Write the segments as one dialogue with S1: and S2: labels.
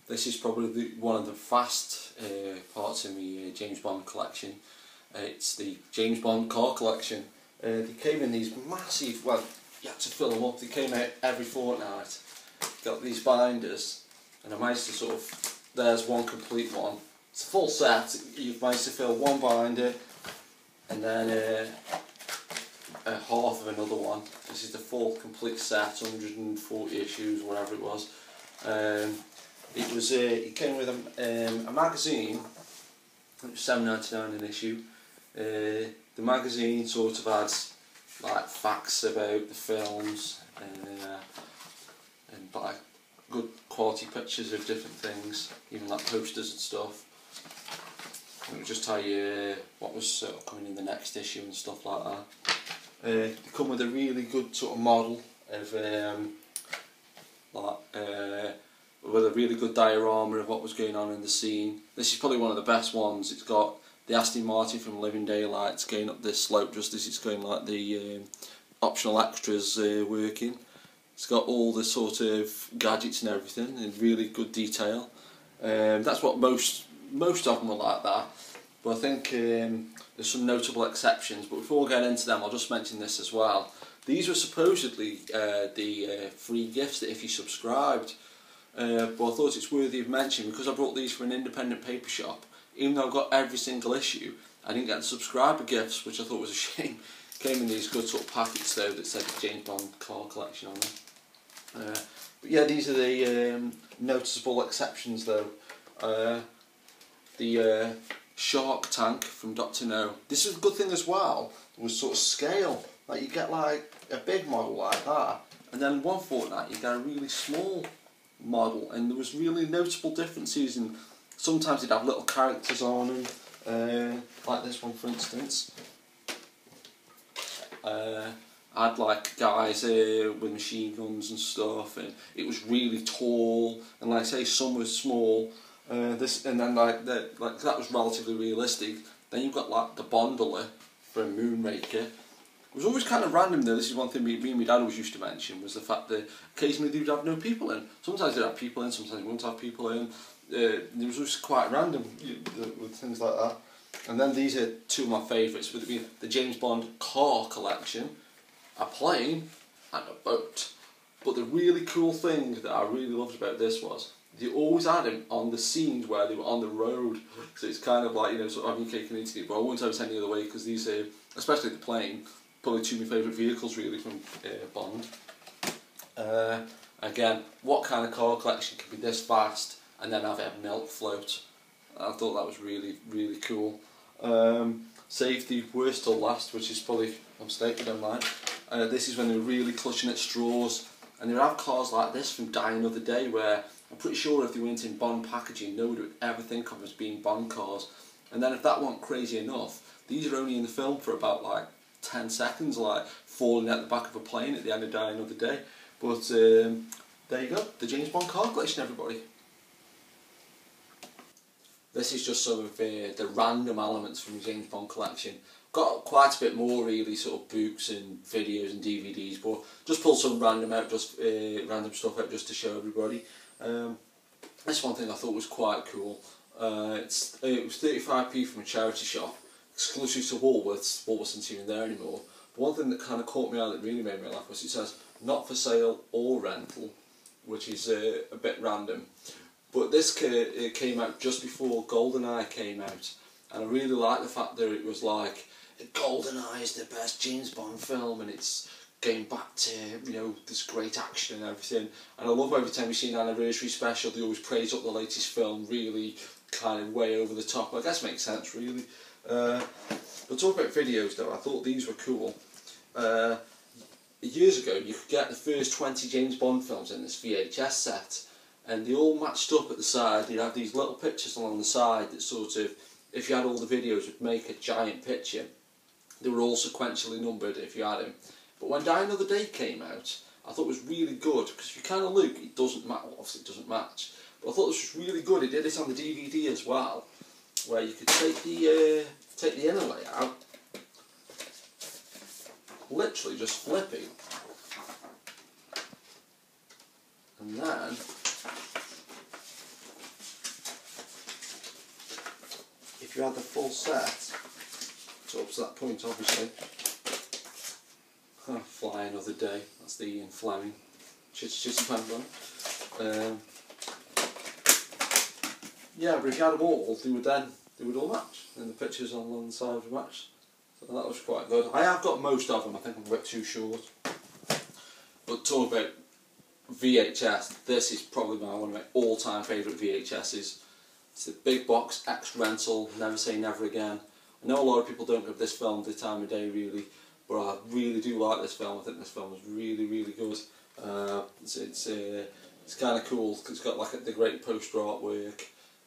S1: This is probably one of the fast parts in the James Bond collection. It's the James Bond car collection. They came in these massive, well, you had to fill them up, they came out every fortnight. Got these binders, and I managed to sort of, there's one complete one. It's a full set, you've managed to fill one binder, and then half of another one. This is the full complete set, 140 issues, whatever it was. It came with a magazine. It was $7.99 an issue. The magazine sort of had like facts about the films and like good quality pictures of different things, even like posters and stuff. And it would just tell you what was sort of coming in the next issue and stuff like that. They come with a really good sort of model of with a really good diorama of what was going on in the scene. This is probably one of the best ones. It's got the Aston Martin from Living Daylights going up this slope just as it's going, like the optional extras working. It's got all the sort of gadgets and everything in really good detail. That's what most of them are like that. But I think there's some notable exceptions. But before we get into them, I'll just mention this as well. These were supposedly the free gifts that if you subscribed. But I thought it's worthy of mention because I brought these from an independent paper shop. Even though I've got every single issue, I didn't get the subscriber gifts, which I thought was a shame. Came in these good sort of packets though that said James Bond car collection on them. But yeah, these are the noticeable exceptions though. The shark tank from Dr. No. This is a good thing as well. It was sort of scale. Like you get like a big model like that, and then one fortnight you get a really small model, and there was really notable differences, and sometimes they'd have little characters on them, like this one for instance. I had like guys with machine guns and stuff, and it was really tall, and like I say, some was small. This and then like that was relatively realistic. Then you've got like the Bondola from Moonraker. It was always kind of random though. This is one thing me and my dad always used to mention, was the fact that occasionally they would have no people in. Sometimes they'd have people in, sometimes they wouldn't have people in. It was always quite random with things like that. And then these are two of my favourites, with it being the James Bond car collection, a plane and a boat. But the really cool thing that I really loved about this was they always had him on the scenes where they were on the road. So it's kind of like, you know, sort of having your cake and eating it. But I won't have it any other way, because these are, especially the plane, probably two of my favourite vehicles really from Bond. Again, what kind of car collection can be this fast and then have a milk float? I thought that was really, really cool. Save the worst till last, which is probably a mistake, I don't mind. This is when they were really clutching at straws, and they would have cars like this from Die Another Day, where I'm pretty sure if they went in Bond packaging, nobody would ever think of them as being Bond cars. And then if that weren't crazy enough, these are only in the film for about like 10 seconds, like falling at the back of a plane at the end of Die Another Day. But there you go, the James Bond car collection, everybody. This is just some of the random elements from the James Bond collection. Got quite a bit more really, sort of books and videos and DVDs, but just pulled some random stuff out just to show everybody. This one thing I thought was quite cool. It was 35p from a charity shop, exclusive to Woolworths. Woolworths isn't even there anymore. But one thing that kind of caught me out that really made me laugh was it says not for sale or rental, which is a bit random. But this came out just before GoldenEye came out, and I really like the fact that it was like, GoldenEye is the best James Bond film, and it's going back to, you know, this great action and everything. And I love every time we see an anniversary special, they always praise up the latest film, really kind of way over the top. I guess it makes sense, really. But talk about videos though, I thought these were cool. Years ago, you could get the first 20 James Bond films in this VHS set, and they all matched up at the side. You'd have these little pictures along the side that sort of, if you had all the videos, would make a giant picture. They were all sequentially numbered if you had them. But when Die Another Day came out, I thought it was really good, because if you kind of look, it doesn't match. Obviously, it doesn't match. But I thought this was really good. It did this on the DVD as well, where you could take the inner layer out, literally just flip it, and then you had the full set, so up to that point obviously. Fly Another Day, that's the Ian Fleming. Chitty Pan. Yeah, but if you had them all, they would all match, and the pictures on the side would match. So that was quite good. I have got most of them, I think I'm a bit too short. But talking about VHS, this is probably one of my all-time favourite VHSs. It's the big box X rental, Never Say Never Again. I know a lot of people don't give this film the time of day really, but I really do like this film. I think this film is really, really good. It's kind of cool because it's got like the great poster artwork.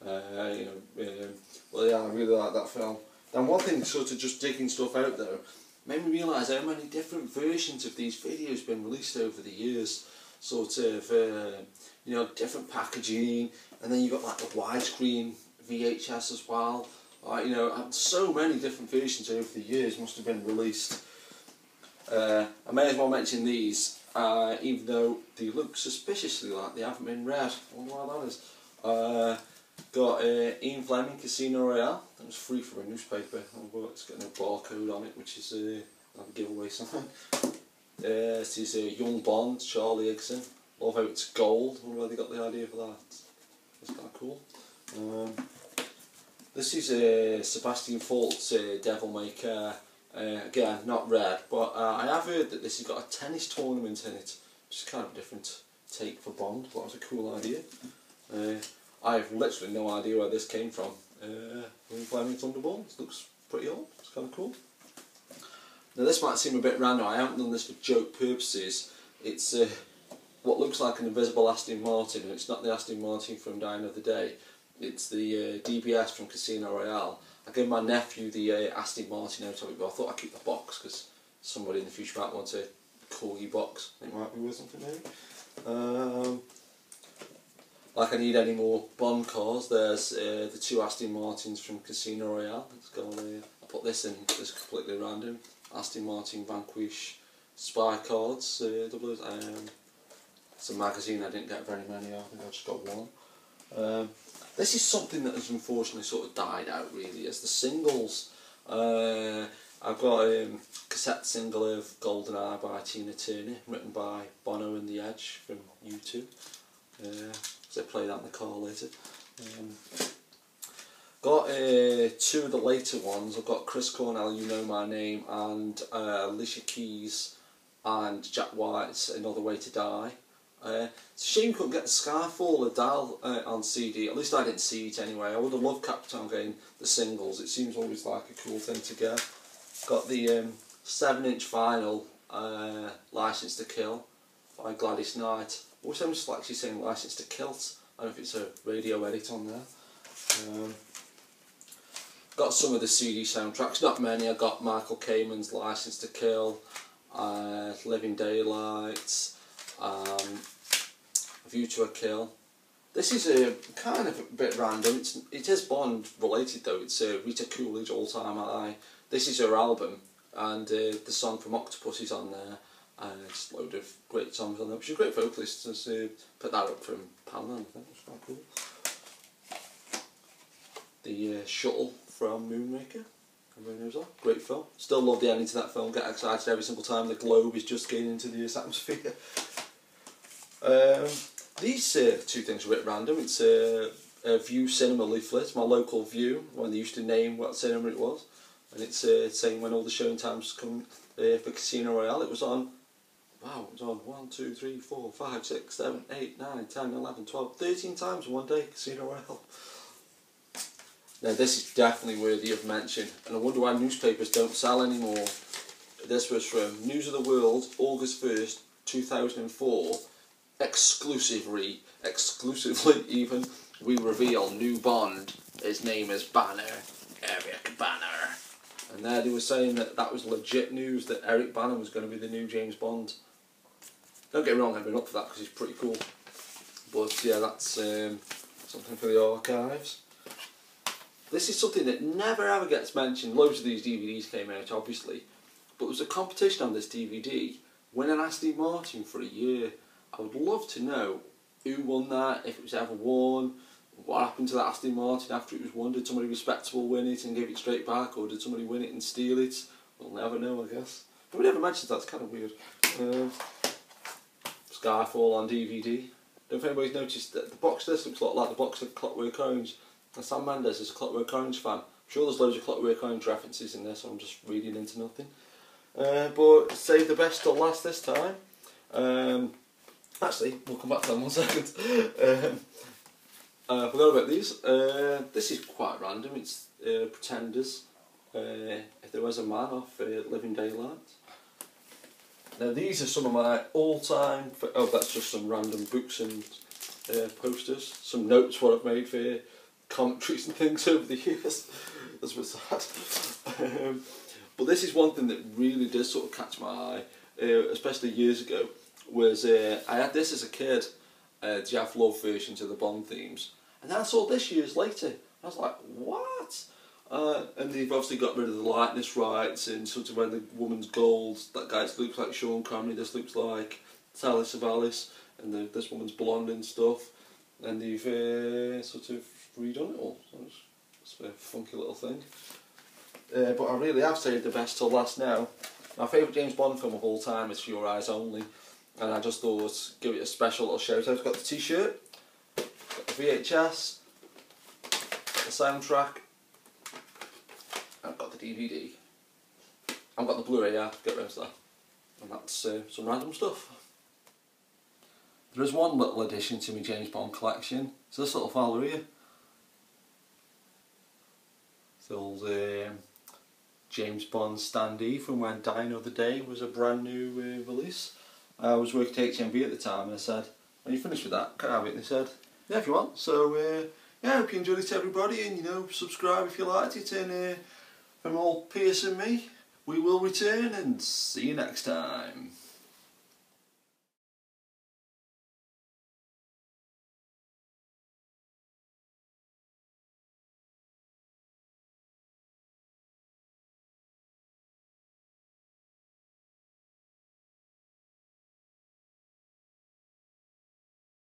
S1: Well, yeah, I really like that film. Then one thing, sort of just digging stuff out though, made me realise how many different versions of these videos have been released over the years. Sort of, different packaging, and then you got like the widescreen VHS as well. So many different versions over the years must have been released. I may as well mention these, even though they look suspiciously like they haven't been read. I wonder why that is. Got Ian Fleming, Casino Royale. That was free for a newspaper, but it's got no barcode on it, which is a giveaway sign. This is Young Bond, Charlie Higson. Love how it's gold. I wonder where they got the idea for that. That's kind of cool. This is Sebastian Faulks, Devil May Care. Again, not read, but I have heard that this has got a tennis tournament in it, which is kind of a different take for Bond. That was a cool idea. I have literally no idea where this came from. Flaming Thunderball. This looks pretty old. It's kind of cool. Now this might seem a bit random. I haven't done this for joke purposes. It's what looks like an invisible Aston Martin, and it's not the Aston Martin from Die Another Day. It's the DBS from Casino Royale. I gave my nephew the Aston Martin out of it, but I thought I'd keep the box because somebody in the future might want a corgi box. It might be worth something maybe. Like I need any more Bond cars, there's the two Aston Martins from Casino Royale. Let's go on. I put this in, it's completely random. Aston Martin Vanquish spy cards. It's a magazine, I didn't get very many of, I think I just got one. This is something that has unfortunately sort of died out really, as the singles. I've got a cassette single of GoldenEye by Tina Turner, written by Bono and The Edge from U2. So I play that in the car later. Got two of the later ones. I've got Chris Cornell, You Know My Name, and Alicia Keys and Jack White's Another Way to Die. It's a shame you couldn't get the Skyfall Adele on CD. At least I didn't see it anyway. I would have loved Captain getting the singles. It seems always like a cool thing to get. Got the 7-inch vinyl License to Kill by Gladys Knight. Also, I'm just actually saying License to Kilt. I don't know if it's a radio edit on there. Got some of the CD soundtracks, not many. I got Michael Kamen's License to Kill, Living Daylight, View to a Kill. This is a kind of a bit random. It is Bond related though. It's Rita Coolidge, All Time High. This is her album, and the song from Octopus is on there. Just a load of great songs on there. She's a great vocalist. So put that up from Pamela, I think. It's quite cool. The Shuttle from Moonraker. Everybody knows that. Great film. Still love the ending to that film. Get excited every single time the globe is just getting into the Earth's atmosphere. These two things are a bit random. It's a View cinema leaflet, my local View, when they used to name what cinema it was. And it's saying when all the showing times come for Casino Royale. It was on, wow, it was on 1, 2, 3, 4, 5, 6, 7, 8, 9, 10, 11, 12, 13 times in one day, Casino Royale. Now this is definitely worthy of mention, and I wonder why newspapers don't sell anymore. This was from News of the World, August 1st, 2004. Exclusively even, we reveal new Bond. His name is Banner, Eric Banner. And there they were saying that was legit news, that Eric Banner was going to be the new James Bond. Don't get me wrong, I've been up for that because he's pretty cool. But yeah, that's something for the archives. This is something that never ever gets mentioned. Loads of these DVDs came out, obviously. But there was a competition on this DVD. Win an Aston Martin for a year. I would love to know who won that, if it was ever won, what happened to that Aston Martin after it was won? Did somebody respectable win it and give it straight back, or did somebody win it and steal it? We'll never know, I guess. But we never mentioned that, it's kind of weird. Skyfall on DVD. Don't know if anybody's noticed that the box this looks a lot like the box of Clockwork Orange. And Sam Mendes is a Clockwork Orange fan. I'm sure there's loads of Clockwork Orange references in there, so I'm just reading into nothing. But save the best till last this time. Actually, we'll come back to that in 1 second. I forgot about these. This is quite random. It's Pretenders. If There Was a Man off Living Daylight. Now these are some of my all-time... Oh, that's just some random books and posters. Some notes what I've made for commentaries and things over the years. That's a bit sad. But this is one thing that really does sort of catch my eye, especially years ago, was I had this as a kid, Jeff Love versions of the Bond themes, and then I saw this years later. I was like, what? And they've obviously got rid of the likeness rights, and sort of when the woman's gold, that guy looks like Sean Connery, this looks like Sally Savalas, and this woman's blonde and stuff, and they've sort of redone it all. So it's a funky little thing. But I really have saved the best till last now. My favourite James Bond film of all time is For Your Eyes Only, and I just thought give it a special little shout out. I've got the t-shirt, got the VHS, the soundtrack, I've got the DVD, I've got the Blu-ray, yeah, get rid of that, and that's some random stuff. There is one little addition to my James Bond collection. It's this little fella here. It's the old James Bond standee from when Die Another Day was a brand new release. I was working at HMV at the time, and I said, when you finished with that, can I have it? And they said, yeah, if you want. So yeah, I hope you enjoyed it, everybody, and you know, subscribe if you liked it, and from all Pierce and me, we will return, and see you next time.